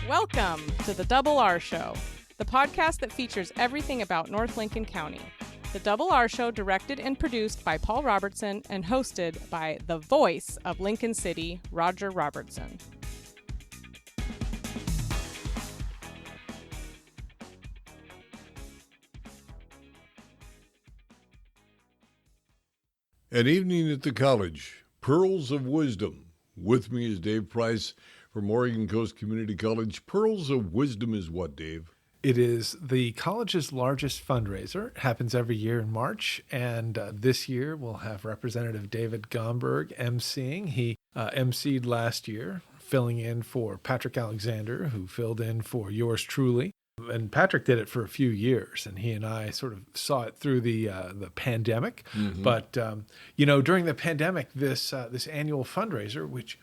Welcome to the Double R Show, the podcast that features everything about North Lincoln County. The Double R Show, directed and produced by Paul Robertson and hosted by the voice of Lincoln City, Roger Robertson. An evening at the college, Pearls of Wisdom. With me is Dave Price from Oregon Coast Community College. Pearls of Wisdom is what, Dave? It is the college's largest fundraiser. It happens every year in March, and this year we'll have Representative David Gomberg emceeing. He emceed last year, filling in for Patrick Alexander, who filled in for yours truly. And Patrick did it for a few years, and he and I sort of saw it through the pandemic. Mm-hmm. But during the pandemic, this annual fundraiser, which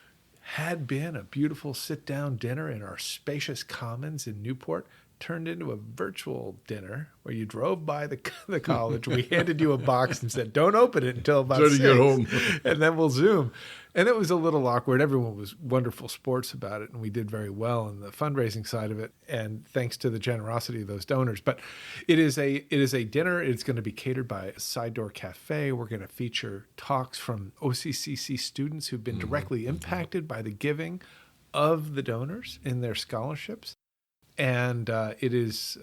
had been a beautiful sit-down dinner in our spacious commons in Newport, turned into a virtual dinner where you drove by the college. We handed you a box and said, "Don't open it until about 6, get home, and then we'll Zoom." And it was a little awkward. Everyone was wonderful sports about it, and we did very well on the fundraising side of it, and thanks to the generosity of those donors. But it is a dinner. It's going to be catered by a Side Door Cafe. We're going to feature talks from OCCC students who've been directly impacted by the giving of the donors in their scholarships. And it is,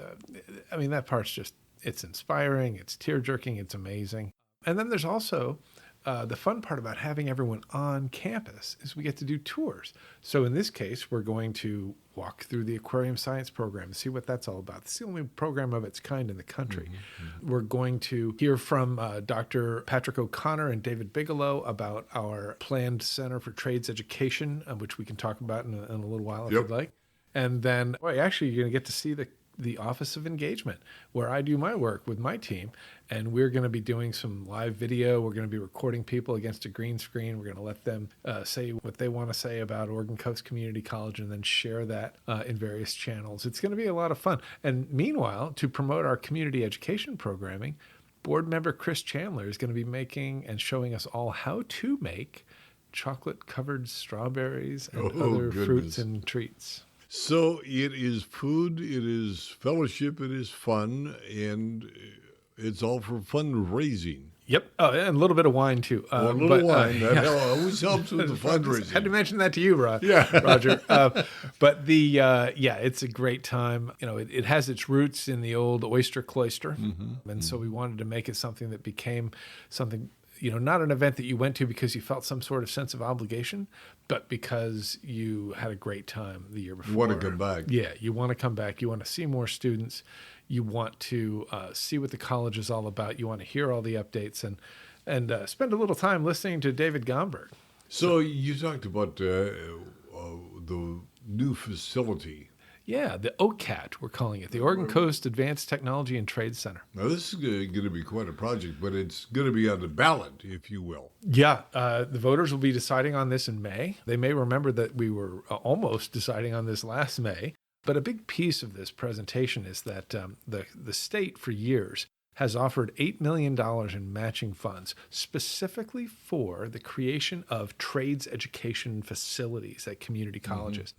that part's just, it's inspiring, it's tear-jerking, it's amazing. And then there's also the fun part about having everyone on campus is we get to do tours. So in this case, we're going to walk through the aquarium science program and see what that's all about. It's the only program of its kind in the country. Mm-hmm. We're going to hear from Dr. Patrick O'Connor and David Bigelow about our planned Center for Trades Education, which we can talk about in a little while if you'd like. And then, actually, you're going to get to see the Office of Engagement, where I do my work with my team. And we're going to be doing some live video. We're going to be recording people against a green screen. We're going to let them say what they want to say about Oregon Coast Community College and then share that in various channels. It's going to be a lot of fun. And meanwhile, to promote our community education programming, board member Chris Chandler is going to be making and showing us all how to make chocolate-covered strawberries and other fruits and treats. So it is food, it is fellowship, it is fun, and it's all for fundraising. Yep. Oh, and a little bit of wine, too. A little wine. That always helps with the fundraising. Had to mention that to you, Roger. But it's a great time. It has its roots in the old oyster cloister. So we wanted to make it something that became something, not an event that you went to because you felt some sort of sense of obligation, but because you had a great time the year before. You want to come back. Yeah, you want to come back. You want to see more students. You want to see what the college is all about. You want to hear all the updates and spend a little time listening to David Gomberg. So you talked about the new facility. Yeah, the OCAT, we're calling it, the Oregon Coast Advanced Technology and Trade Center. Now, this is going to be quite a project, but it's going to be on the ballot, if you will. Yeah, the voters will be deciding on this in May. They may remember that we were almost deciding on this last May. But a big piece of this presentation is that the state for years has offered $8 million in matching funds specifically for the creation of trades education facilities at community colleges.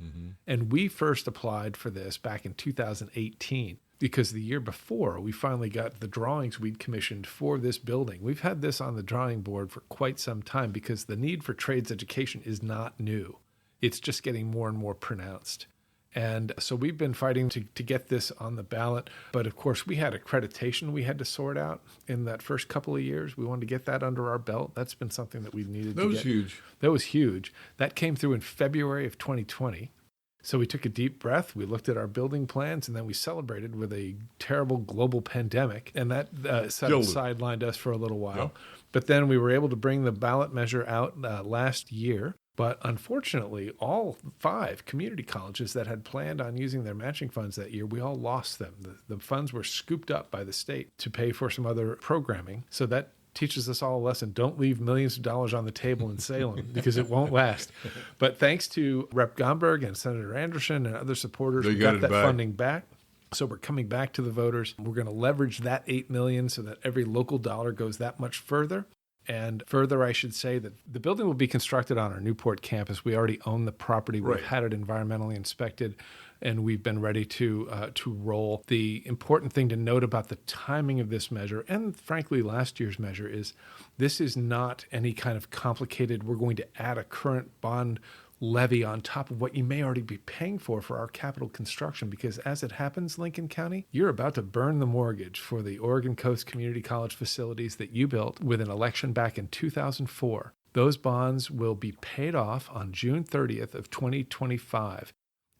And we first applied for this back in 2018 because the year before we finally got the drawings we'd commissioned for this building. We've had this on the drawing board for quite some time because the need for trades education is not new. It's just getting more and more pronounced. And so we've been fighting to get this on the ballot. But of course, we had accreditation we had to sort out in that first couple of years. We wanted to get that under our belt. That's been something that we've needed to get. That was huge. That was huge. That came through in February of 2020. So we took a deep breath. We looked at our building plans, and then we celebrated with a terrible global pandemic. And that sidelined us for a little while. Yeah. But then we were able to bring the ballot measure out last year. But unfortunately, all 5 community colleges that had planned on using their matching funds that year, we all lost them. The funds were scooped up by the state to pay for some other programming. So that teaches us all a lesson. Don't leave millions of dollars on the table in Salem because it won't last. But thanks to Rep. Gomberg and Senator Anderson and other supporters, we got that funding back. So we're coming back to the voters. We're going to leverage that $8 million so that every local dollar goes that much further. And further, I should say that the building will be constructed on our Newport campus. We already own the property. We've had it environmentally inspected, and we've been ready to roll. The important thing to note about the timing of this measure, and frankly last year's measure, is this is not any kind of complicated, we're going to add a current bond levy on top of what you may already be paying for our capital construction, because as it happens, Lincoln County, you're about to burn the mortgage for the Oregon Coast Community College facilities that you built with an election back in 2004. Those bonds will be paid off on June 30th of 2025.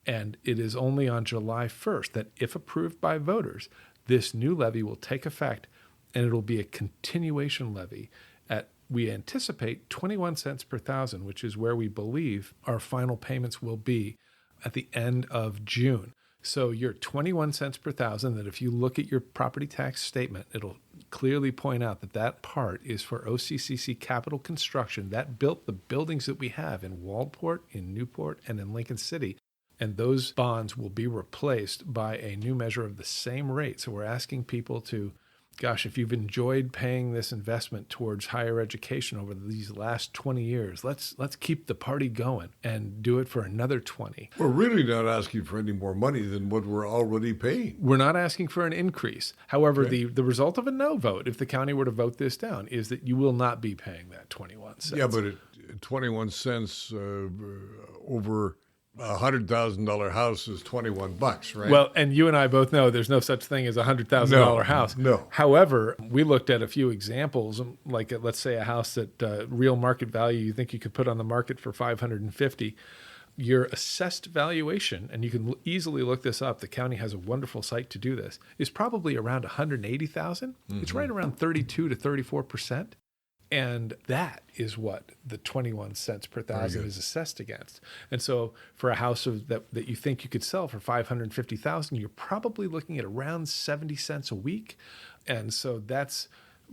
And it is only on July 1st that, if approved by voters, this new levy will take effect, and it'll be a continuation levy at, we anticipate, 21 cents per thousand, which is where we believe our final payments will be at the end of June. So your 21 cents per thousand, that if you look at your property tax statement, it'll clearly point out that that part is for OCCC capital construction that built the buildings that we have in Waldport, in Newport, and in Lincoln City. And those bonds will be replaced by a new measure of the same rate. So we're asking people to, gosh, if you've enjoyed paying this investment towards higher education over these last 20 years, let's keep the party going and do it for another 20. We're really not asking for any more money than what we're already paying. We're not asking for an increase. However, the result of a no vote, if the county were to vote this down, is that you will not be paying that 21 cents. Yeah, but 21 cents over $100,000 house is $21, right? Well, and you and I both know there's no such thing as a $100,000 house. No. However, we looked at a few examples, like let's say a house that real market value you think you could put on the market for $550,000. Your assessed valuation, and you can easily look this up, the county has a wonderful site to do this, is probably around $180,000. Mm-hmm. It's right around 32 to 34%. And that is what the 21 cents per thousand is assessed against. And so for a house that you think you could sell for $550,000, you're probably looking at around 70 cents a week. And so that's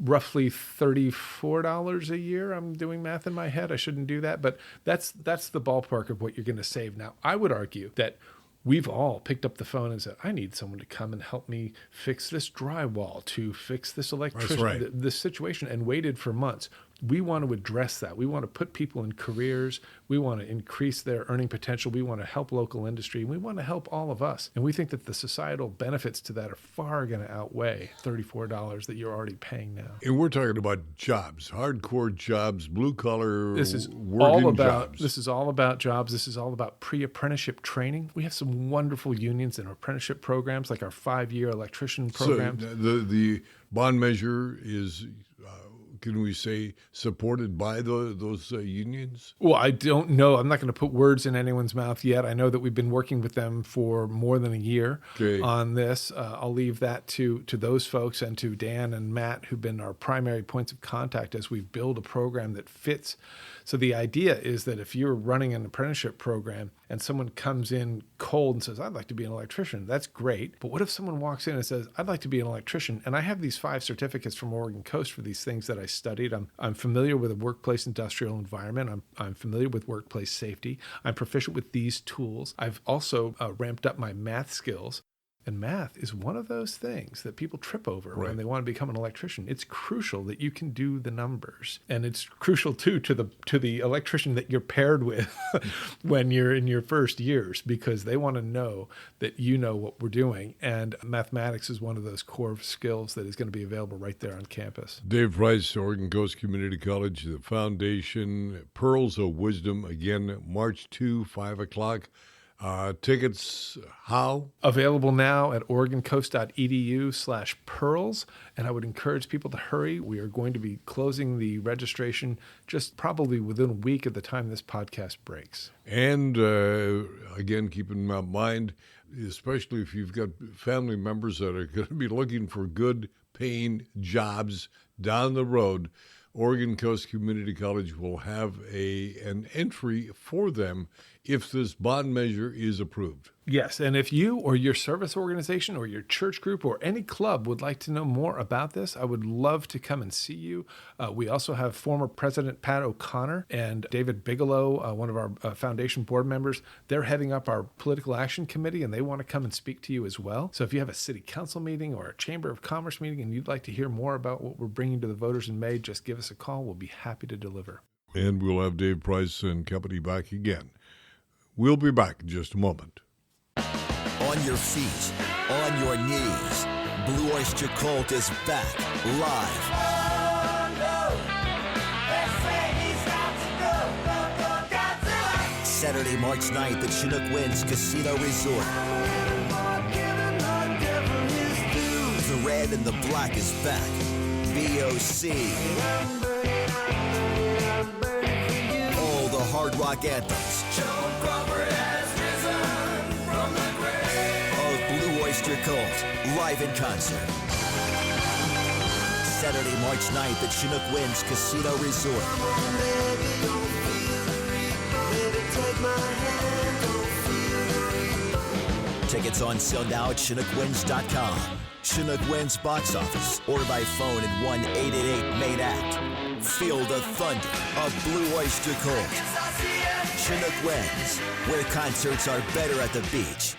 roughly $34 a year. I'm doing math in my head. I shouldn't do that. But that's the ballpark of what you're going to save. Now, I would argue that we've all picked up the phone and said, I need someone to come and help me fix this drywall, to fix this electricity, this situation, and waited for months. We want to address that. We want to put people in careers. We want to increase their earning potential. We want to help local industry. We want to help all of us. And we think that the societal benefits to that are far going to outweigh $34 that you're already paying now. And we're talking about jobs, hardcore jobs, blue-collar This is working all about jobs. This is all about jobs. This is all about pre-apprenticeship training. We have some wonderful unions and apprenticeship programs, like our 5-year electrician programs. So the bond measure is, can we say, supported by those unions? Well, I don't know. I'm not going to put words in anyone's mouth yet. I know that we've been working with them for more than a year on this. I'll leave that to those folks and to Dan and Matt, who've been our primary points of contact as we build a program that fits. So the idea is that if you're running an apprenticeship program and someone comes in cold and says, I'd like to be an electrician, that's great. But what if someone walks in and says, I'd like to be an electrician, and I have these 5 certificates from Oregon Coast for these things that I studied. I'm familiar with a workplace industrial environment. I'm familiar with workplace safety. I'm proficient with these tools. I've also ramped up my math skills. And math is one of those things that people trip over when they want to become an electrician. It's crucial that you can do the numbers. And it's crucial, too, to the electrician that you're paired with when you're in your first years, because they want to know that you know what we're doing. And mathematics is one of those core skills that is going to be available right there on campus. Dave Price, Oregon Coast Community College, the Foundation, Pearls of Wisdom, again, March 2, 5 o'clock. Tickets, how? Available now at oregoncoast.edu/pearls. And I would encourage people to hurry. We are going to be closing the registration just probably within a week of the time this podcast breaks. And again, keep in mind, especially if you've got family members that are going to be looking for good paying jobs down the road, Oregon Coast Community College will have an entry for them if this bond measure is approved. Yes, and if you or your service organization or your church group or any club would like to know more about this, I would love to come and see you. We also have former President Pat O'Connor and David Bigelow, one of our foundation board members. They're heading up our political action committee, and they want to come and speak to you as well. So if you have a city council meeting or a chamber of commerce meeting and you'd like to hear more about what we're bringing to the voters in May, just give us a call. We'll be happy to deliver. And we'll have Dave Price and company back again. We'll be back in just a moment. On your feet, on your knees, Blue Oyster Cult is back, live. Saturday, March 9th at Chinook Winds Casino Resort. The red and the black is back. BOC. All the hard rock anthems. Oyster Cult, live in concert. Saturday, March 9th at Chinook Winds Casino Resort. Tickets on sale now at ChinookWinds.com. Chinook Winds box office or by phone at 1-888-MAIN-ACT. Feel the thunder of Blue Oyster Cult. Chinook Winds, where concerts are better at the beach.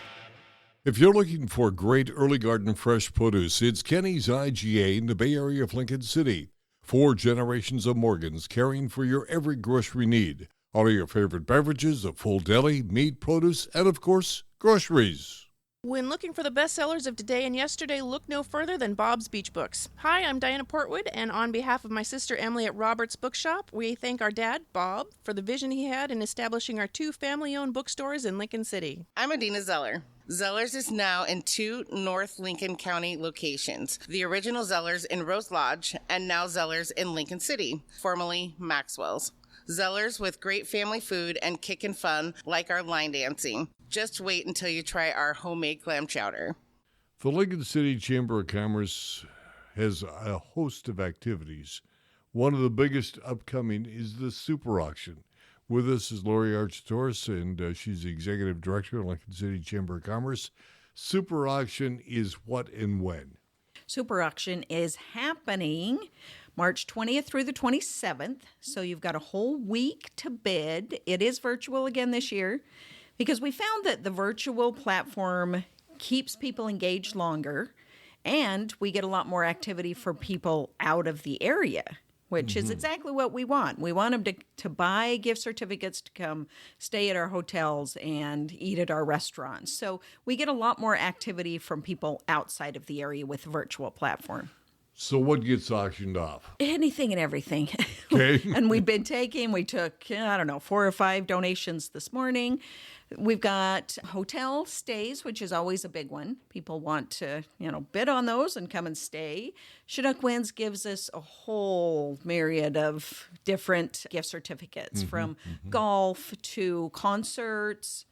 If you're looking for great early garden fresh produce, it's Kenny's IGA in the Bay Area of Lincoln City. 4 generations of Morgans caring for your every grocery need. All of your favorite beverages, a full deli, meat, produce, and of course, groceries. When looking for the best sellers of today and yesterday, look no further than Bob's Beach Books. Hi, I'm Diana Portwood, and on behalf of my sister Emily at Robert's Bookshop, we thank our dad, Bob, for the vision he had in establishing our 2 family-owned bookstores in Lincoln City. I'm Adina Zeller. Zellers is now in 2 North Lincoln County locations. The original Zellers in Rose Lodge and now Zellers in Lincoln City, formerly Maxwell's. Zellers with great family food and kickin' fun like our line dancing. Just wait until you try our homemade clam chowder. The Lincoln City Chamber of Commerce has a host of activities. One of the biggest upcoming is the Super Auction. With us is Lori Architoris, and she's the Executive Director of Lincoln City Chamber of Commerce. Super Auction is what and when? Super Auction is happening March 20th through the 27th, so you've got a whole week to bid. It is virtual again this year because we found that the virtual platform keeps people engaged longer, and we get a lot more activity for people out of the area, which is exactly what we want. We want them to buy gift certificates to come stay at our hotels and eat at our restaurants. So we get a lot more activity from people outside of the area with the virtual platform. So what gets auctioned off? Anything and everything. Okay. And we took, 4 or 5 donations this morning. We've got hotel stays, which is always a big one. People want to, bid on those and come and stay. Chinook Winds gives us a whole myriad of different gift certificates, from golf to concerts,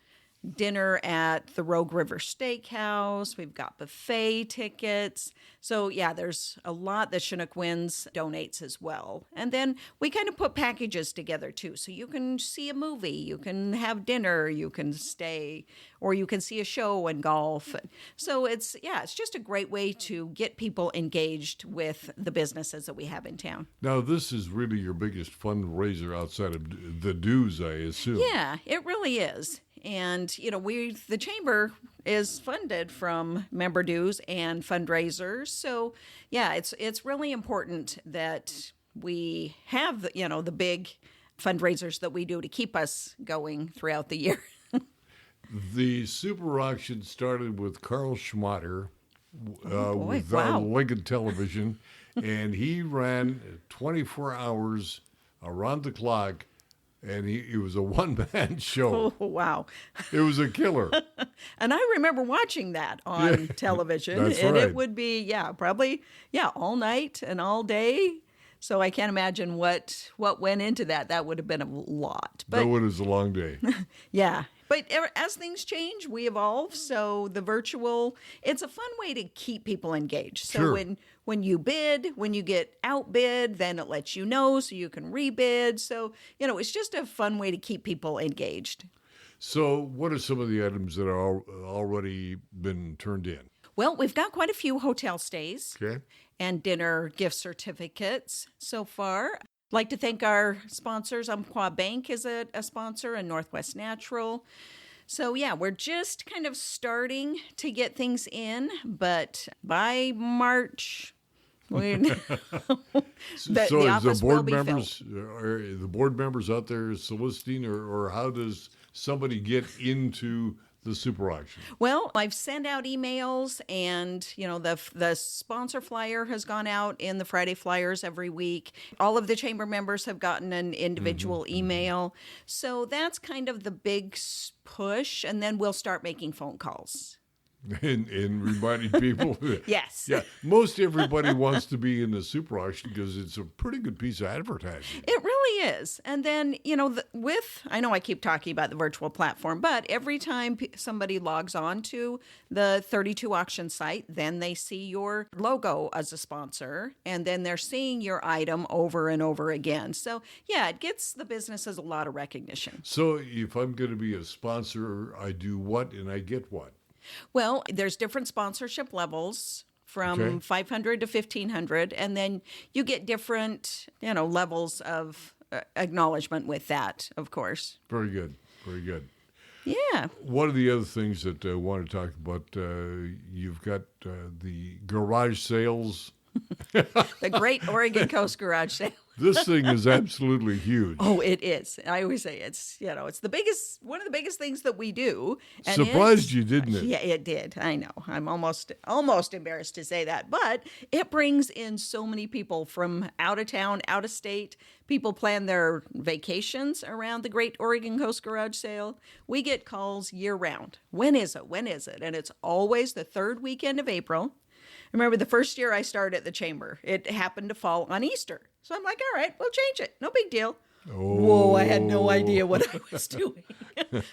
dinner at the Rogue River Steakhouse. We've got buffet tickets. So, yeah, there's a lot that Chinook Winds donates as well. And then we kind of put packages together, too. So you can see a movie, you can have dinner, you can stay, or you can see a show and golf. So it's just a great way to get people engaged with the businesses that we have in town. Now, this is really your biggest fundraiser outside of the dues, I assume. Yeah, it really is. And, the chamber is funded from member dues and fundraisers. So, yeah, it's really important that we have, the big fundraisers that we do to keep us going throughout the year. The Super Auction started with Carl Schmatter with wow. Lincoln Television, and he ran 24 hours around the clock. And it was a one-man show. Oh, wow. It was a killer. And I remember watching that on television. That's and right. It would be, probably all night and all day. So I can't imagine what went into that. That would have been a lot. But that one was a long day. Yeah. But as things change, we evolve. So the virtual, it's a fun way to keep people engaged. So Sure. when you bid, when you get outbid, then it lets you know so you can rebid. So, it's just a fun way to keep people engaged. So, what are some of the items that are already been turned in? Well, we've got quite a few hotel stays Okay. and dinner gift certificates so far. Like to thank our sponsors. Umpqua Bank is a sponsor, and Northwest Natural. So, yeah, we're just kind of starting to get things in, but by March, the office the will board be filled. members are the board members out there soliciting, or how does somebody get into the super auction? Well, I've sent out emails, and the sponsor flyer has gone out in the Friday flyers every week. All of the chamber members have gotten an individual email. So that's kind of the big push, and then we'll start making phone calls. And reminding people. Yes. Yeah, most everybody wants to be in the super auction because it's a pretty good piece of advertising. It really is. And then, I know I keep talking about the virtual platform, but every time somebody logs on to the 32 auction site, then they see your logo as a sponsor, and then they're seeing your item over and over again. So, yeah, it gets the businesses a lot of recognition. So if I'm going to be a sponsor, I do what and I get what? Well, there's different sponsorship levels from Okay. 500 to 1,500, and then you get different, levels of acknowledgement with that, of course. Very good. Very good. Yeah. One of the other things that I want to talk about, you've got the garage sales. The Great Oregon Coast Garage Sale. This thing is absolutely huge. Oh, it is. I always say it's the biggest, one of the biggest things that we do. And Surprised you, didn't it? Yeah, it did. I know. I'm almost embarrassed to say that, but it brings in so many people from out of town, out of state. People plan their vacations around the Great Oregon Coast Garage Sale. We get calls year round. When is it? When is it? And it's always the third weekend of April. I remember the first year I started at the chamber, it happened to fall on Easter. So I'm like, all right, we'll change it. No big deal. Oh. Whoa, I had no idea what I was doing.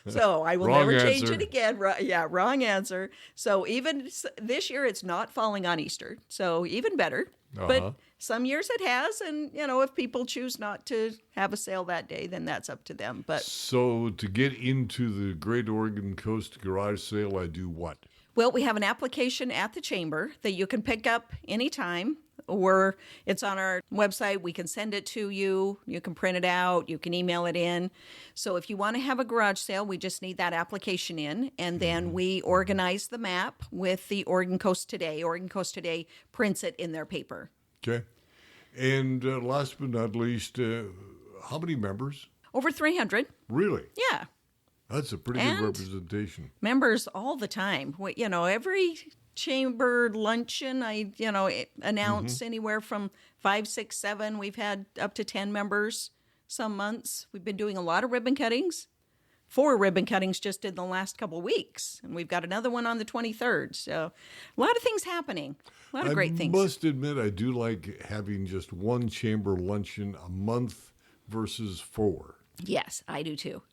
So I will Wrong never change answer. it again. Wrong answer. So even this year, it's not falling on Easter. So even better. Uh-huh. But some years it has. And, if people choose not to have a sale that day, then that's up to them. But So to get into the Great Oregon Coast Garage Sale, I do what? well, we have an application at the chamber that you can pick up anytime, or it's on our website. We can send it to you. You can print it out. You can email it in. So if you want to have a garage sale, we just need that application in, and then we organize the map with the Oregon Coast Today. Oregon Coast Today prints it in their paper. Okay. And last but not least, how many members? Over 300. Really? Yeah. That's a pretty And- good representation. Members all the time. Every chamber luncheon, I announce anywhere from 5, 6, 7. We've had up to 10 members some months. We've been doing a lot of ribbon cuttings. 4 ribbon cuttings just in the last couple of weeks, and we've got another one on the 23rd. So a lot of things happening. A lot of great things. I must admit, I do like having just one chamber luncheon a month versus 4. Yes, I do too.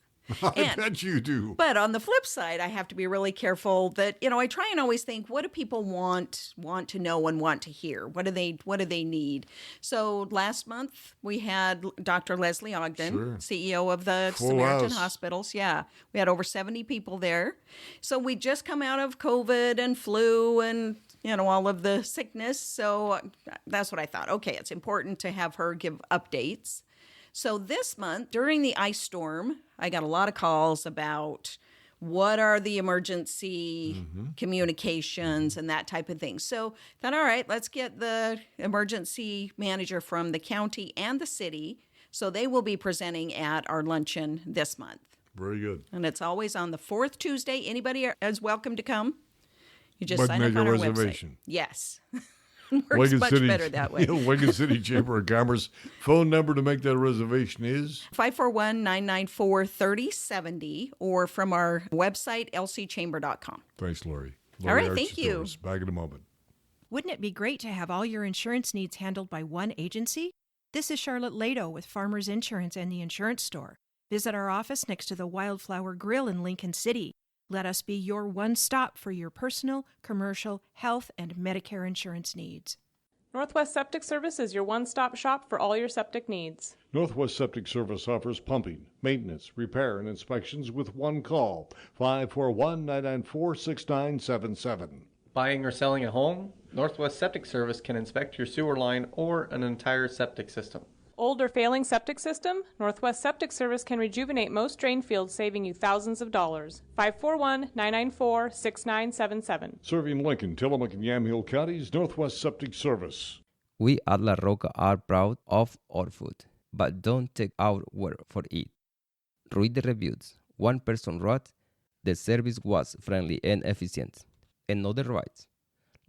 I bet you do. But on the flip side, I have to be really careful that, I try and always think, what do people want to know and want to hear? What do they need? So last month we had Dr. Leslie Ogden, Sure. CEO of the Full Samaritan house. Hospitals. Yeah. We had over 70 people there. So we just come out of COVID and flu and, all of the sickness. So that's what I thought. Okay, it's important to have her give updates. So this month, during the ice storm, I got a lot of calls about what are the emergency communications and that type of thing. So I thought, all right, let's get the emergency manager from the county and the city. So they will be presenting at our luncheon this month. Very good. And it's always on the 4th Tuesday. Anybody is welcome to come. You just But sign make up on a our reservation. website. Yes. Works much better that way. Lincoln City Chamber of Commerce. Phone number to make that reservation is? 541-994-3070 or from our website, lcchamber.com. Thanks, Lori. All right, Lori thank you. Architects. Back in a moment. Wouldn't it be great to have all your insurance needs handled by one agency? This is Charlotte Lado with Farmers Insurance and the Insurance Store. Visit our office next to the Wildflower Grill in Lincoln City. Let us be your one stop for your personal, commercial, health, and Medicare insurance needs. Northwest Septic Service is your one-stop shop for all your septic needs. Northwest Septic Service offers pumping, maintenance, repair, and inspections with one call, 541-994-6977. Buying or selling a home? Northwest Septic Service can inspect your sewer line or an entire septic system. Old or failing septic system? Northwest Septic Service can rejuvenate most drain fields, saving you thousands of dollars. 541-994-6977. Serving Lincoln, Tillamook, and Yamhill counties, Northwest Septic Service. We at La Roca are proud of our food, but don't take our word for it. Read the reviews. One person wrote, "The service was friendly and efficient." Another writes,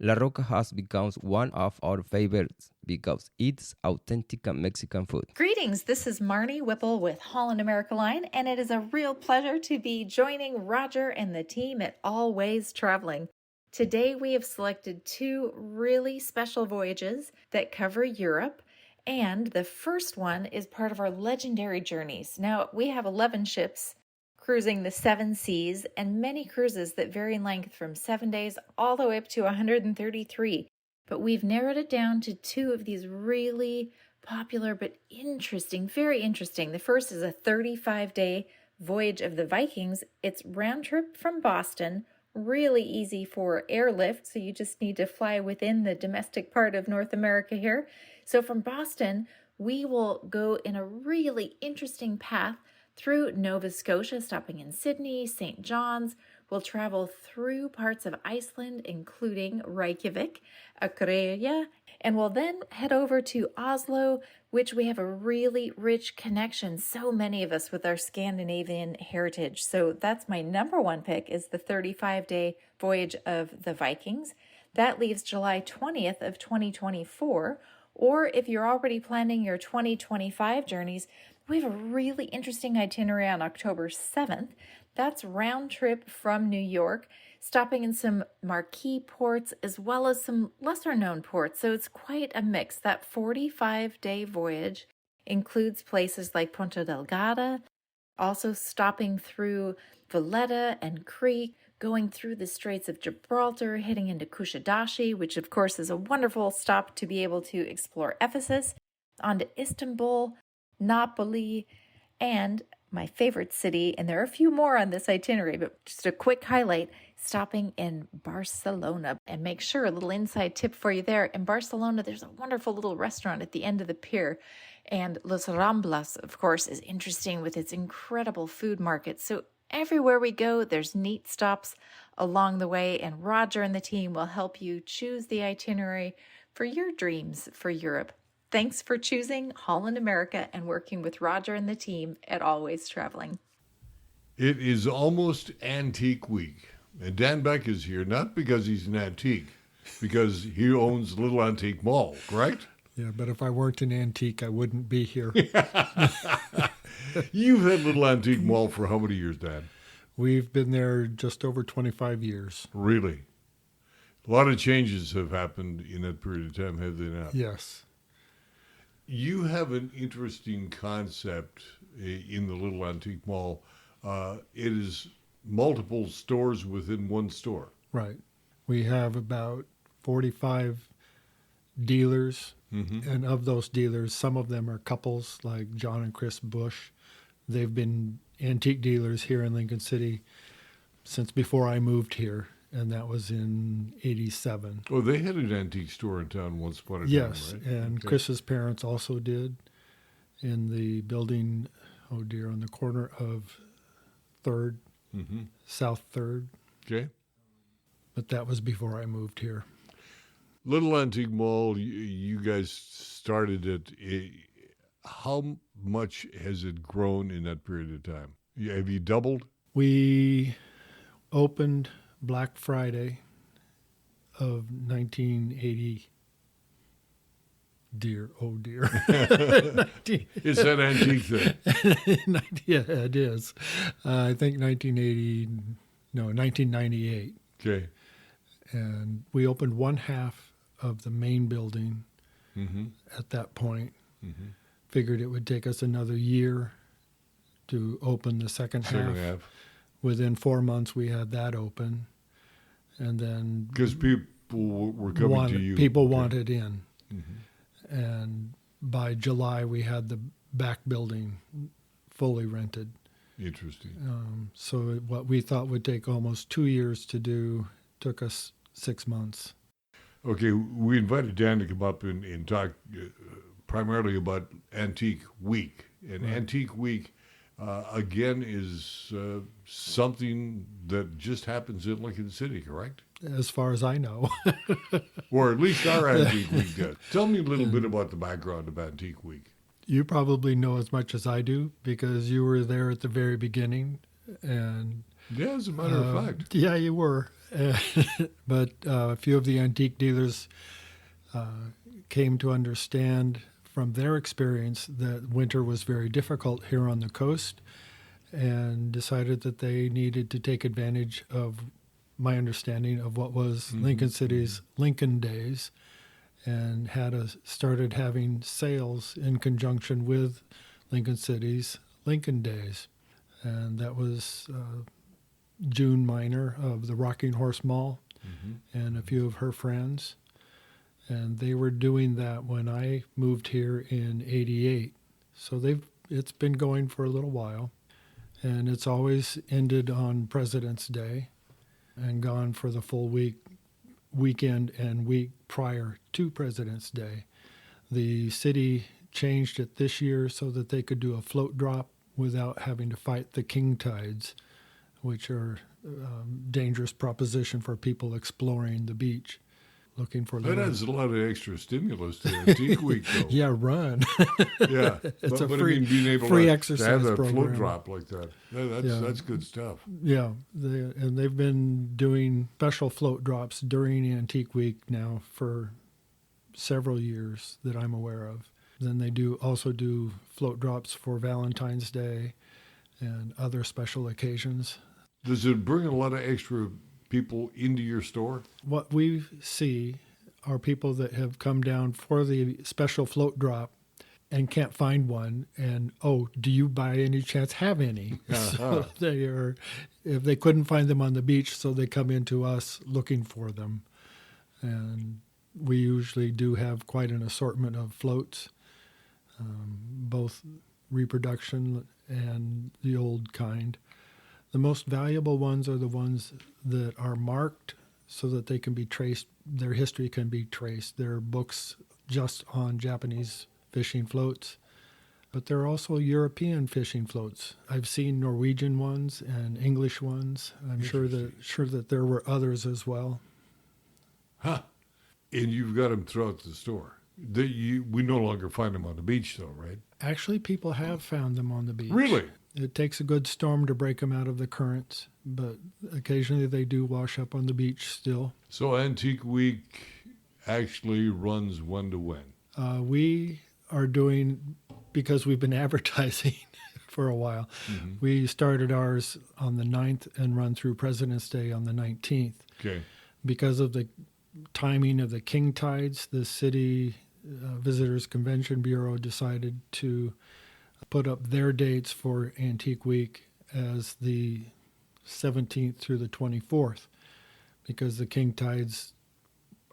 La Roca has become one of our favorites because it's authentic Mexican food. Greetings, this is Marnie Whipple with Holland America Line, and it is a real pleasure to be joining Roger and the team at Always Traveling. Today we have selected 2 really special voyages that cover Europe, and the first one is part of our legendary journeys. Now, we have 11 ships cruising the 7 seas, and many cruises that vary in length from 7 days all the way up to 133. But we've narrowed it down to 2 of these really popular but interesting, very interesting. The first is a 35-day voyage of the Vikings. It's round trip from Boston, really easy for airlift, so you just need to fly within the domestic part of North America here. So from Boston, we will go in a really interesting path through Nova Scotia, stopping in Sydney, St. John's. We'll travel through parts of Iceland, including Reykjavik, Akureyri, and we'll then head over to Oslo, which we have a really rich connection, so many of us, with our Scandinavian heritage. So that's my number 1 pick, is the 35-day voyage of the Vikings. That leaves July 20th of 2024. Or if you're already planning your 2025 journeys, we have a really interesting itinerary on October 7th. That's round trip from New York, stopping in some marquee ports as well as some lesser known ports. So it's quite a mix. That 45-day voyage includes places like Ponta Delgada, also stopping through Valletta and Crete, going through the Straits of Gibraltar, heading into Kushadashi, which of course is a wonderful stop to be able to explore Ephesus, on to Istanbul, Napoli, and my favorite city, and there are a few more on this itinerary, but just a quick highlight, stopping in Barcelona. And make sure, a little inside tip for you there, in Barcelona, there's a wonderful little restaurant at the end of the pier, and Los Ramblas, of course, is interesting with its incredible food market. So everywhere we go, there's neat stops along the way, and Roger and the team will help you choose the itinerary for your dreams for Europe. Thanks for choosing Holland America and working with Roger and the team at Always Traveling. It is almost Antique Week, and Dan Beck is here, not because he's an antique, because he owns Little Antique Mall, correct? Yeah, but if I weren't an antique, I wouldn't be here. You've had Little Antique Mall for how many years, Dan? We've been there just over 25 years. Really? A lot of changes have happened in that period of time, have they not? Yes. You have an interesting concept in the Little Antique Mall. It is multiple stores within one store. Right. We have about 45 dealers, and of those dealers, some of them are couples like John and Chris Bush. They've been antique dealers here in Lincoln City since before I moved here, and that was in 87. Oh, they had an antique store in town once upon a time, yes, right? and Okay. Chris's parents also did in the building, on the corner of 3rd, South 3rd. Okay. But that was before I moved here. Little Antique Mall, you guys started it. How much has it grown in that period of time? Have you doubled? We opened Black Friday of 1980. Dear, oh dear. 19, It's that antique thing. Yeah, it is. I think 1998. Okay. And we opened one half of the main building at that point. Figured it would take us another year to open the second half. Within 4 months, we had that open. And then... Because people were coming to you. People wanted in. And by July, we had the back building fully rented. Interesting. So what we thought would take almost 2 years to do took us 6 months. Okay, we invited Dan to come up and talk primarily about Antique Week. And Right. Antique Week, again, is something that just happens in Lincoln City, correct? As far as I know. Or at least our Antique Week does. Tell me a little bit about the background of Antique Week. You probably know as much as I do because you were there at the very beginning. And yeah, as a matter of fact. Yeah, you were. But a few of the antique dealers came to understand from their experience that winter was very difficult here on the coast and decided that they needed to take advantage of my understanding of what was Lincoln City's Lincoln Days and started having sales in conjunction with Lincoln City's Lincoln Days. And that was June Miner of the Rocking Horse Mall and a few of her friends. And they were doing that when I moved here in '88. So it's been going for a little while. And it's always ended on President's Day and gone for the full weekend and week prior to President's Day. The city changed it this year so that they could do a float drop without having to fight the king tides, which are a dangerous proposition for people exploring the beach, looking for That adds a lot of extra stimulus to Antique Week, though. Yeah, run. Yeah, It's but a free, I mean, being able free to exercise have that program. float drop like that, that's good stuff. Yeah, and they've been doing special float drops during Antique Week now for several years that I'm aware of. Then they also do float drops for Valentine's Day and other special occasions. Does it bring a lot of extra people into your store? What we see are people that have come down for the special float drop and can't find one, and do you by any chance have any? So if they couldn't find them on the beach, so they come into us looking for them. And we usually do have quite an assortment of floats, both reproduction and the old kind. The most valuable ones are the ones that are marked so that they can be traced, their history can be traced. There are books just on Japanese fishing floats, but there are also European fishing floats. I've seen Norwegian ones and English ones. I'm sure that there were others as well. Huh. And you've got them throughout the store. We no longer find them on the beach, though, right? Actually, people have found them on the beach. Really? It takes a good storm to break them out of the currents, but occasionally they do wash up on the beach still. So Antique Week actually runs when to when? We are doing, because we've been advertising for a while, we started ours on the 9th and run through President's Day on the 19th. Okay. Because of the timing of the king tides, the city Visitors Convention Bureau decided to put up their dates for Antique Week as the 17th through the 24th, because the king tides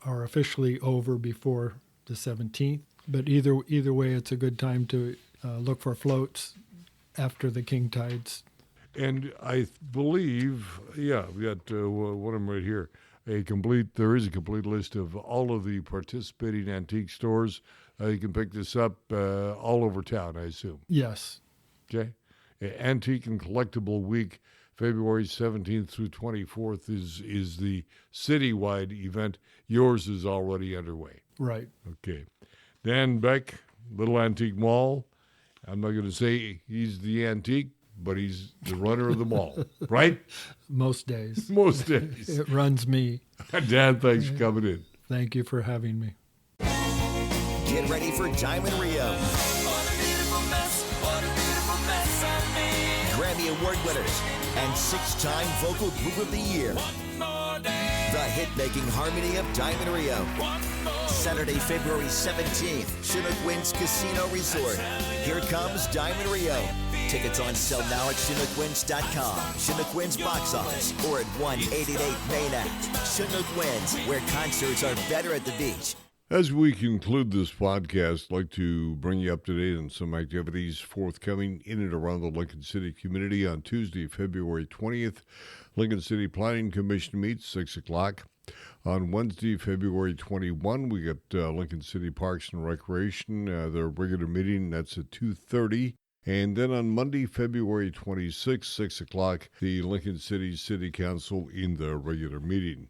are officially over before the 17th. But either way, it's a good time to look for floats after the king tides. And I believe, we got one of them right here. There is a complete list of all of the participating antique stores. You can pick this up all over town, I assume. Yes. Okay. Antique and Collectible Week, February 17th through 24th is the citywide event. Yours is already underway. Right. Okay. Dan Beck, Little Antique Mall. I'm not going to say he's the antique, but he's the runner of the mall, right? Most days. Most days. It runs me. Dan, thanks for coming in. Thank you for having me. Get ready for Diamond Rio. Grammy Award winners and 6-time Vocal Group of the Year. The hit-making harmony of Diamond Rio. Saturday, February 17th, Chinook Winds Casino Resort. Here comes Diamond Rio. Tickets on sale now at ChinookWinds.com, Chinook Winds box office, or at 1-888-MAIN-ACT. Chinook Winds, where concerts are better at the beach. As we conclude this podcast, I'd like to bring you up to date on some activities forthcoming in and around the Lincoln City community. On Tuesday, February 20th, Lincoln City Planning Commission meets 6 o'clock. On Wednesday, February 21, we got Lincoln City Parks and Recreation, their regular meeting. That's at 2:30. And then on Monday, February 26, 6 o'clock, the Lincoln City City Council in their regular meeting.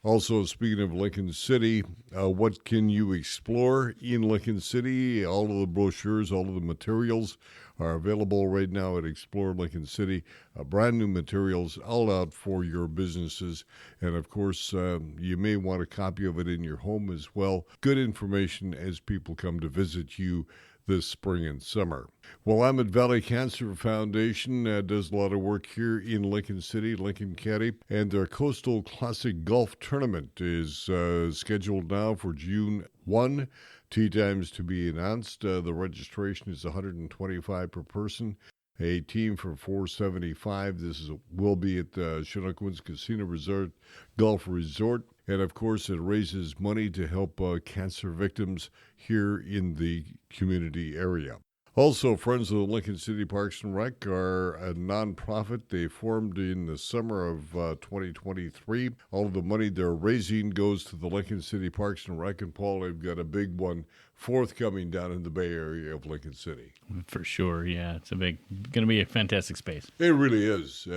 Also, speaking of Lincoln City, what can you explore in Lincoln City? All of the brochures, all of the materials are available right now at Explore Lincoln City. Brand new materials all out for your businesses. And of course, you may want a copy of it in your home as well. Good information as people come to visit you this spring and summer. Well, I'm at Valley Cancer Foundation, does a lot of work here in Lincoln City, Lincoln County, and their Coastal Classic Golf Tournament is scheduled now for June 1. Tee times to be announced. The registration is $125 per person. A team for $475. This will be at the Chinook Winds Casino Resort Golf Resort. And, of course, it raises money to help cancer victims here in the community area. Also, Friends of the Lincoln City Parks and Rec are a nonprofit. They formed in the summer of 2023. All of the money they're raising goes to the Lincoln City Parks and Rec. And, Paul, they've got a big one forthcoming down in the Bay Area of Lincoln City. For sure, yeah. It's going to be a fantastic space. It really is.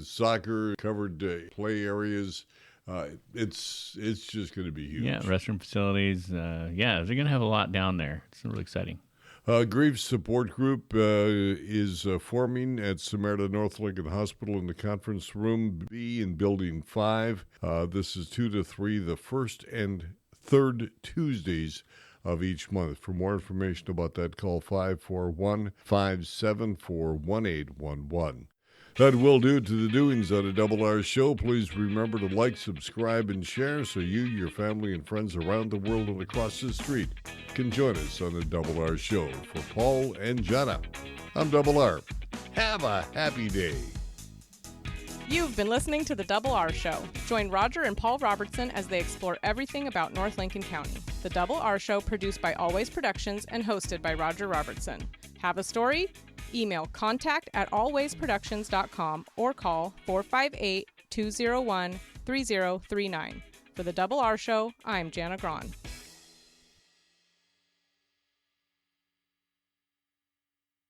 Soccer, covered play areas. It's just going to be huge. Yeah, restroom facilities. They're going to have a lot down there. It's really exciting. Grief Support Group is forming at Samaritan North Lincoln Hospital in the Conference Room B in Building 5. This is 2 to 3, the first and third Tuesdays of each month. For more information about that, call 541-574-1811. That will do it to the doings on a Double R Show. Please remember to like, subscribe, and share so you, your family, and friends around the world and across the street can join us on a Double R Show. For Paul and Jana, I'm Double R. Have a happy day. You've been listening to The Double R Show. Join Roger and Paul Robertson as they explore everything about North Lincoln County. The Double R Show, produced by Always Productions and hosted by Roger Robertson. Have a story? Email contact@alwaysproductions.com or call 458-201-3039. For The Double R Show, I'm Jana Grawn.